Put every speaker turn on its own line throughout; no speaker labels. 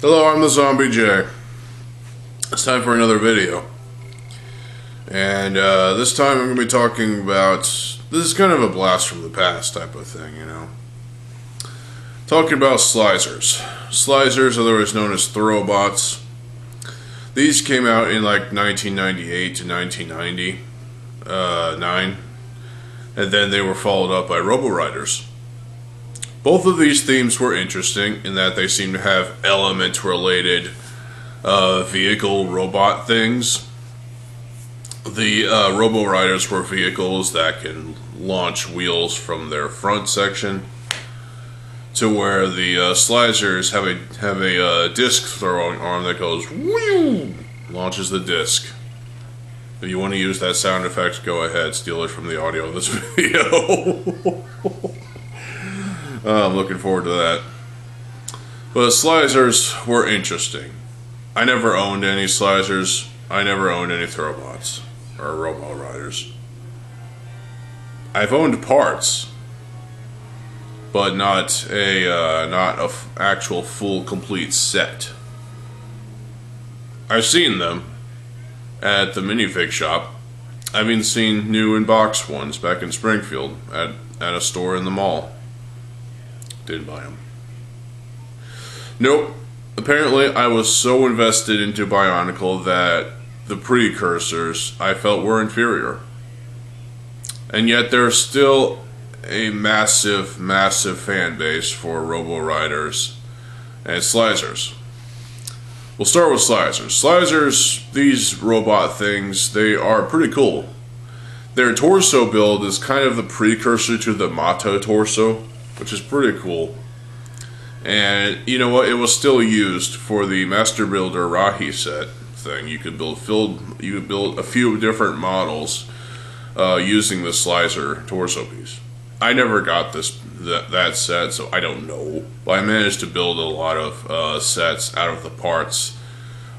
Hello, I'm TheZOMBIEJ. It's time for another video. And this time I'm going to be talking about, this is kind of a blast from the past type of thing, you know. Talking about Slizers. Slizers, otherwise known as Robots. These came out in like 1998 to 1999. And then they were followed up by Roboriders. Both of these themes were interesting in that they seem to have element-related vehicle robot things. The Roboriders were vehicles that can launch wheels from their front section, to where the Slizers have a disc throwing arm that goes whew, launches the disc. If you want to use that sound effect, go ahead, steal it from the audio of this video. I'm looking forward to that. But Slizers were interesting. I never owned any Slizers. I never owned any Robots or Roboriders. I've owned parts, but not a actual full complete set. I've seen them at the minifig shop. I've even seen new in-box ones back in Springfield at a store in the mall. Didn't buy them. Nope. Apparently, I was so invested into Bionicle that the precursors I felt were inferior. And yet there's still a massive, massive fan base for Roboriders and Slizers. We'll start with Slizers. Slizers, these robot things, they are pretty cool. Their torso build is kind of the precursor to the Mata torso, which is pretty cool. And you know what? It was still used for the Master Builder Rahi set thing. You could build a few different models using the Slizer torso piece. I never got that set, so I don't know. But I managed to build a lot of sets out of the parts.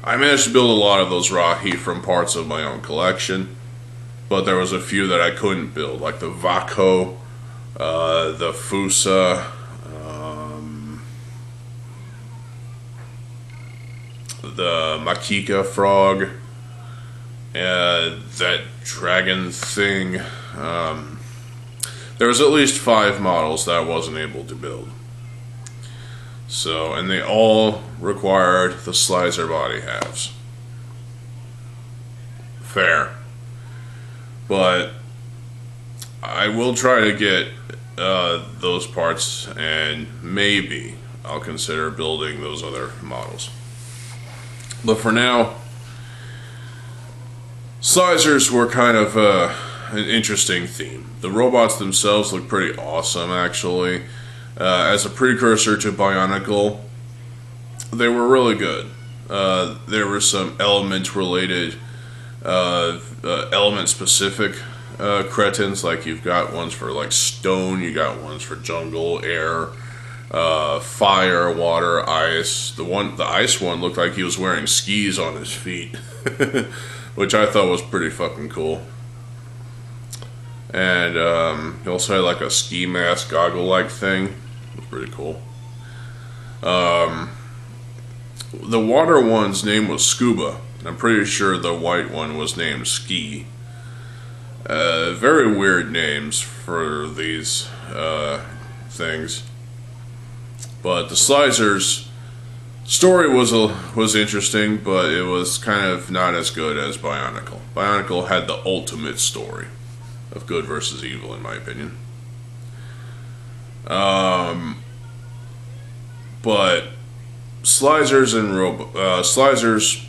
I managed to build a lot of those Rahi from parts of my own collection, but there was a few that I couldn't build, like the Vako, the Fusa, the Makika frog, that dragon thing. There was at least 5 models that I wasn't able to build. So, and they all required the Slizer body halves. Fair. But I will try to get those parts, and maybe I'll consider building those other models. But for now, Slizers were kind of an interesting theme. The robots themselves look pretty awesome, actually. As a precursor to Bionicle, they were really good. There were some element-related, element-specific cretins, like you've got ones for like stone, you got ones for jungle, air, fire, water, ice. The ice one looked like he was wearing skis on his feet, which I thought was pretty fucking cool. And he also had like a ski mask goggle-like thing. It was pretty cool. The water one's name was Scuba. I'm pretty sure the white one was named Ski. Very weird names for these things. But the Slizers story was interesting, but it was kind of not as good as Bionicle. Bionicle had the ultimate story of good versus evil, in my opinion. But Slizers and Slizers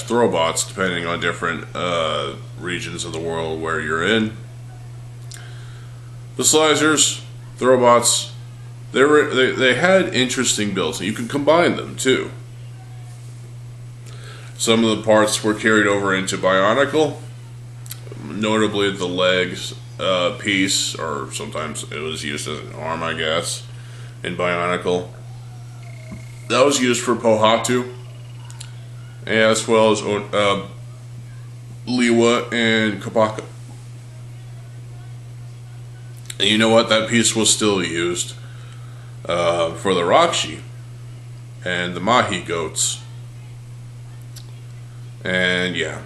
/ Robots, depending on different regions of the world where you're in. The Slizers, the Robots, they had interesting builds, and you could combine them too. Some of the parts were carried over into Bionicle, notably the legs piece, or sometimes it was used as an arm, I guess, in Bionicle. That was used for Pohatu, as well as Liwa and Kabaka. And you know what? That piece was still used for the Rakshi. and the Mahi goats. And yeah.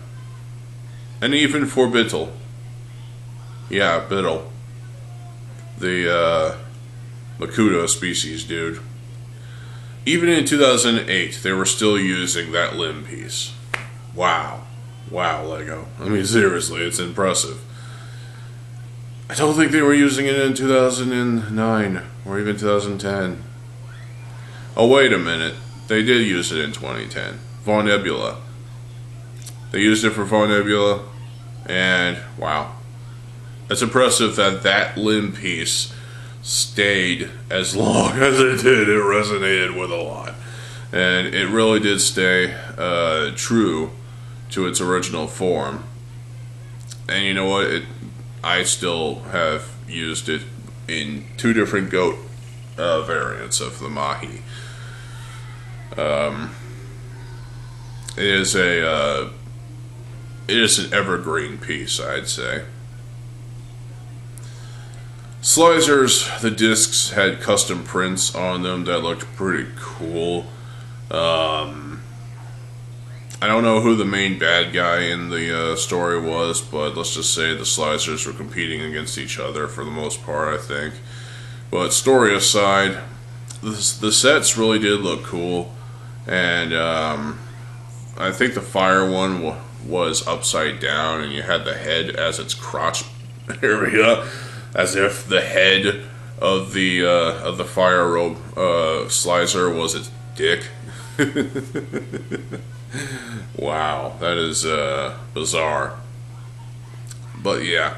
And even for Bittle. Yeah, Bittle. The Makuto species dude. Even in 2008, they were still using that limb piece. Wow. Wow, Lego. I mean, seriously, it's impressive. I don't think they were using it in 2009 or even 2010. Oh, wait a minute. They did use it in 2010. Von Nebula. They used it for Von Nebula, and wow. It's impressive that that limb piece stayed as long as it did. It resonated with a lot. And it really did stay true to its original form. And you know what? I still have used it in 2 different goat variants of the Mahi. It is an evergreen piece, I'd say. Slizers, the discs had custom prints on them that looked pretty cool. I don't know who the main bad guy in the story was, but let's just say the Slizers were competing against each other for the most part, I think. But story aside, the sets really did look cool, and I think the fire one was upside down, and you had the head as its crotch area, as if the head of the fire robe Slizer was its dick. Wow, that is bizarre. But yeah,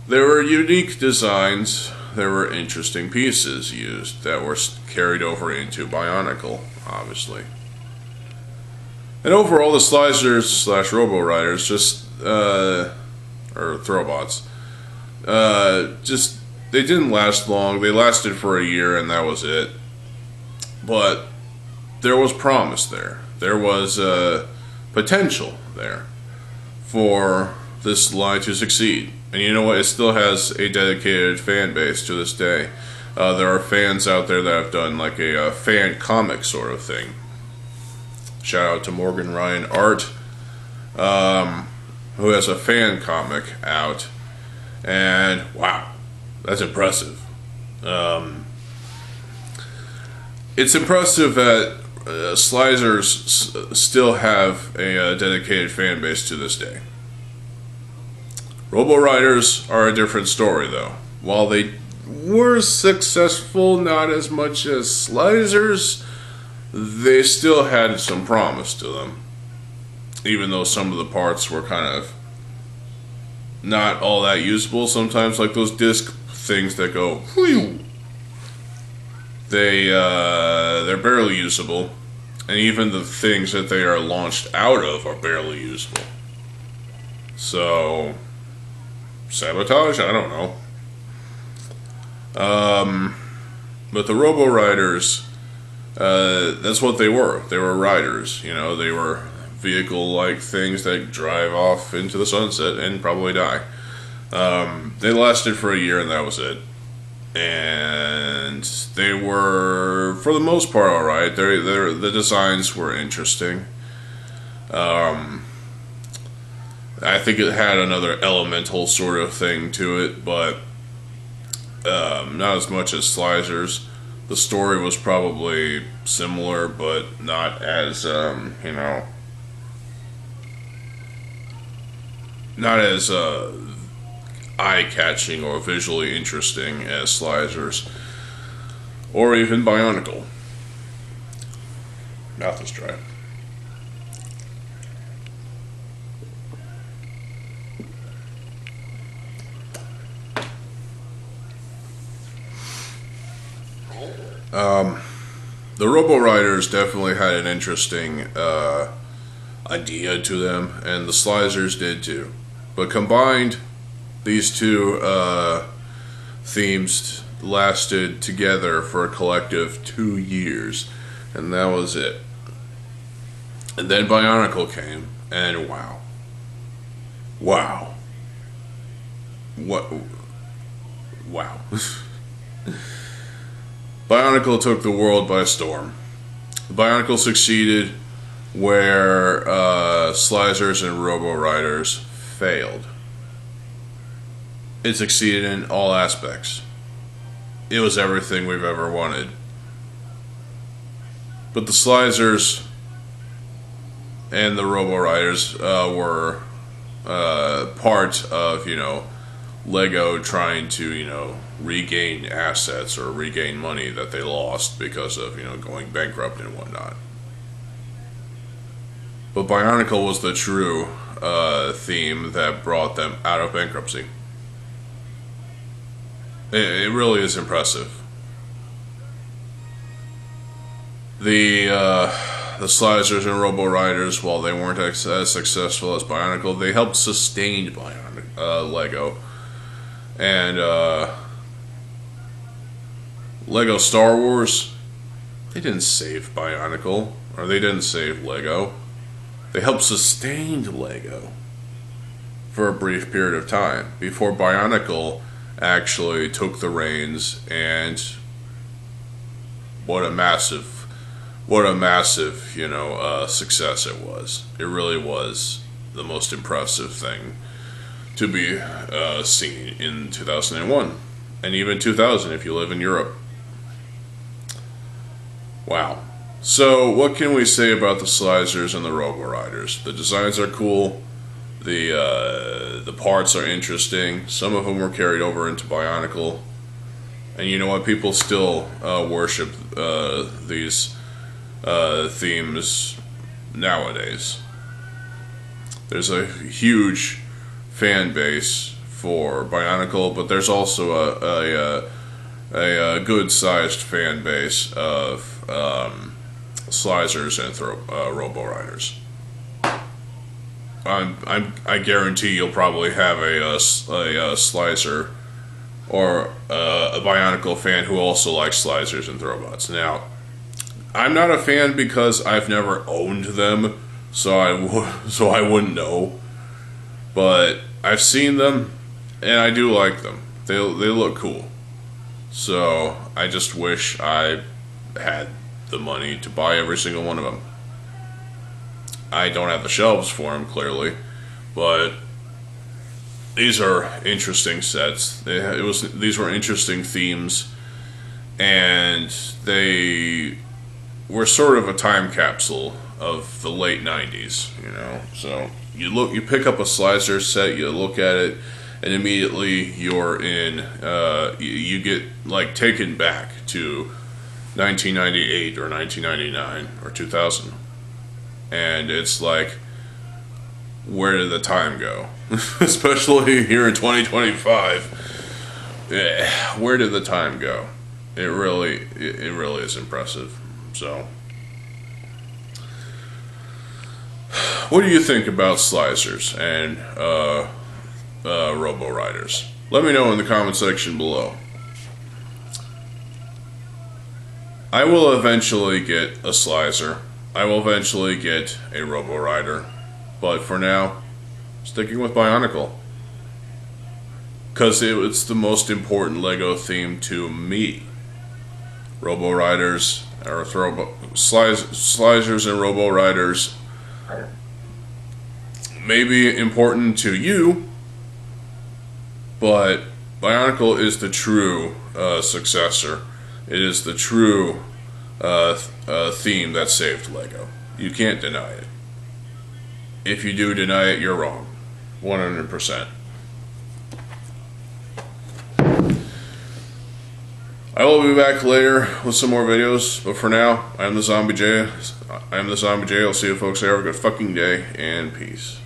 there were unique designs. There were interesting pieces used that were carried over into Bionicle, obviously. And overall, the Slizers / Roboriders or Throwbots, they didn't last long. They lasted for a year, and that was it. But there was promise there. There was potential there for this line to succeed. And you know what? It still has a dedicated fan base to this day. There are fans out there that have done like a fan comic sort of thing. Shout out to Morgan Ryan Art, who has a fan comic out. And wow, that's impressive. It's impressive that Slizers still have a dedicated fan base to this day. Roboriders are a different story, though. While they were successful, not as much as Slizers, they still had some promise to them. Even though some of the parts were kind of not all that usable sometimes, like those disc things that go whew. They're barely usable, and even the things that they are launched out of are barely usable. So, sabotage? I don't know. But the Roboriders, that's what they were. They were riders, you know. They were vehicle-like things that drive off into the sunset and probably die. They lasted for a year, and that was it. And they were, for the most part, alright. The designs were interesting. I think it had another elemental sort of thing to it, but not as much as Slizers. The story was probably similar, but not as, not as eye-catching or visually interesting as Slizers, or even Bionicle. Mouth is dry. The Roboriders definitely had an interesting idea to them, and the Slizers did too. But combined, these two themes lasted together for a collective 2 years, and that was it. And then Bionicle came, and wow. Wow. What? Wow. Bionicle took the world by storm. Bionicle succeeded where Slizers and Roboriders failed. It succeeded in all aspects. It was everything we've ever wanted. But the Slizers and the Roboriders were part of, Lego trying to, regain assets or regain money that they lost because of, going bankrupt and whatnot. But Bionicle was the true theme that brought them out of bankruptcy. It really is impressive. The Slizers and Roboriders, while they weren't as successful as Bionicle, they helped sustain Lego. And Lego Star Wars, they didn't save Bionicle, or they didn't save Lego. They helped sustain Lego for a brief period of time before Bionicle actually took the reins, and what a massive success it was. It really was the most impressive thing to be seen in 2001, and even 2000 if you live in Europe. Wow. So what can we say about the Slizers and the Roboriders? The designs are cool. The parts are interesting. Some of them were carried over into Bionicle, and you know what? People still worship these themes nowadays. There's a huge fan base for Bionicle, but there's also a good-sized fan base of Slizers and Roboriders. I guarantee you'll probably have a Slizer or a Bionicle fan who also likes Slizers and Throwbots. Now, I'm not a fan because I've never owned them, so I wouldn't know. But I've seen them, and I do like them. They look cool. So I just wish I had the money to buy every single one of them. I don't have the shelves for them, clearly, but these are interesting sets. These were interesting themes, and they were sort of a time capsule of the late 90s, So you pick up a Slicer set, you look at it, and immediately you're in. You get taken back to 1998 or 1999 or 2000. And it's like, where did the time go? Especially here in 2025. Where did the time go? It really is impressive. So, what do you think about Slizers and Roboriders? Let me know in the comment section below. I will eventually get a Slizer. I will eventually get a Roborider, but for now, sticking with Bionicle. Because it's the most important Lego theme to me. Roboriders, or Slizers and Roboriders may be important to you, but Bionicle is the true successor. It is the true theme that saved Lego. You can't deny it. If you do deny it, you're wrong. 100%. I will be back later with some more videos, but for now, I am TheZOMBIEJ. I'll see you folks there. Have a good fucking day, and peace.